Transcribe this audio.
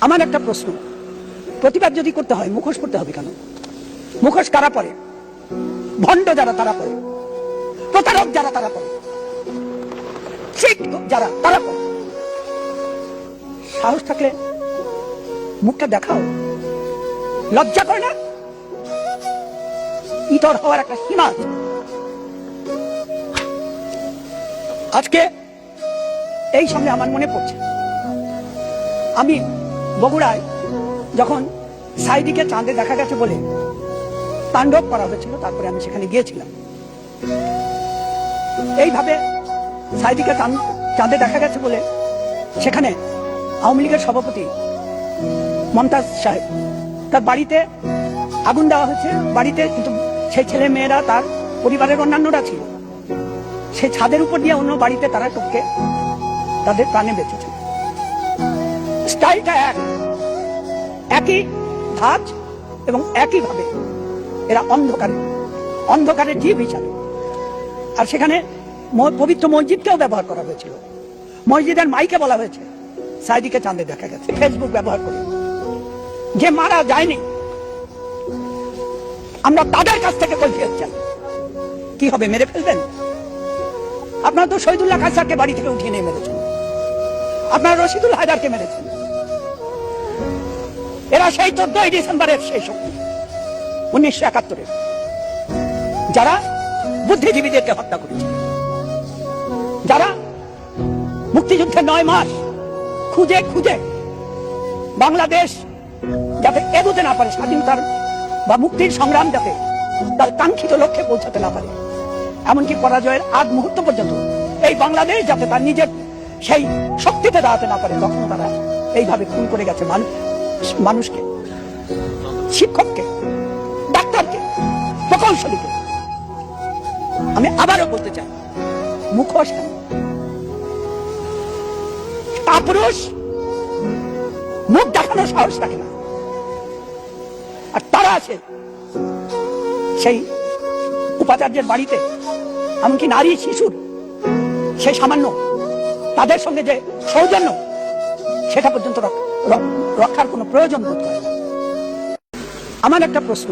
আমার একটা প্রশ্ন, প্রতিবাদ যদি করতে হয় মুখোশ করতে হবে কেন? মুখোশ কারা পরে? ভণ্ড যারা তারা পরে, প্রতারক যারা তারা পরে, ঠিক যারা তারা পরে। সাহস থাকলে মুখটা দেখাও, লজ্জা করে না? ইতর হওয়ার একটা সীমা আছে। আজকে এই সঙ্গে আমার মনে পড়ছে, আমি বগুড়ায় যখন সাইদিকে চাঁদে দেখা গেছে বলে তাণ্ডব করা হয়েছিল, তারপরে আমি সেখানে গিয়েছিলাম। এইভাবে সাইদিকে চাঁদে দেখা গেছে বলে সেখানে আওয়ামী লীগের সভাপতি মমতাজ সাহেব, তার বাড়িতে আগুন দেওয়া হয়েছে। বাড়িতে কিন্তু সেই ছেলে মেয়েরা, তার পরিবারের অন্যান্যরা ছিল। সেই ছাদের উপর দিয়ে অন্য বাড়িতে তারা টপকে তাদের প্রাণে বেঁচেছে। স্টাইলটা একই ধাঁচ এবং একইভাবে এরা অন্ধকারের জীব হিসাবে। আর সেখানে পবিত্র মসজিদকেও ব্যবহার করা হয়েছিল। মসজিদের মাইকে বলা হয়েছে সাইদিকে চাঁদে দেখা গেছে। ফেসবুক ব্যবহার করে যে মারা যায়নি, আমরা তাদের কাছ থেকে কৈফিয়ত চাই। কি হবে, মেরে ফেলবেন? আপনারা তো শহীদুল্লাহ কায়সারকে বাড়ি থেকে উঠিয়ে নিয়ে মেরেছেন, আপনারা রশিদুল হায়দারকে মেরেছেন। এরা সেই 14 ডিসেম্বরের সেই শক্তি, 1971-এর, যারা বুদ্ধিজীবীদেরকে হত্যা করেছে, যারা মুক্তিযুদ্ধে 9 মাস খুঁজে খুঁজে বাংলাদেশ যাতে এগোতে না পারে, স্বাধীনতার বা মুক্তির সংগ্রাম যাতে তার কাঙ্ক্ষিত লক্ষ্যে পৌঁছাতে না পারে, এমনকি পরাজয়ের আগ মুহূর্ত পর্যন্ত এই বাংলাদেশ যাতে তার নিজের সেই শক্তিতে দাঁড়াতে না পারে, তখন তারা এইভাবে খুন করে গেছে মানুষকে, শিক্ষককে, ডাক্তারকে, প্রকৌশলীকে। আমি আবারও বলতে চাই, মুখোশ কেন? কাপুরুষ মুখ দেখানোর সাহস থাকে না। আর তারা আছে সেই উপাচার্যের বাড়িতে, এমনকি নারী শিশুর সেই সামান্য তাদের সঙ্গে যে সৌজন্য, সেটা পর্যন্ত রক্ষার কোনো প্রয়োজন বোধ করে না। আমার একটা প্রশ্ন,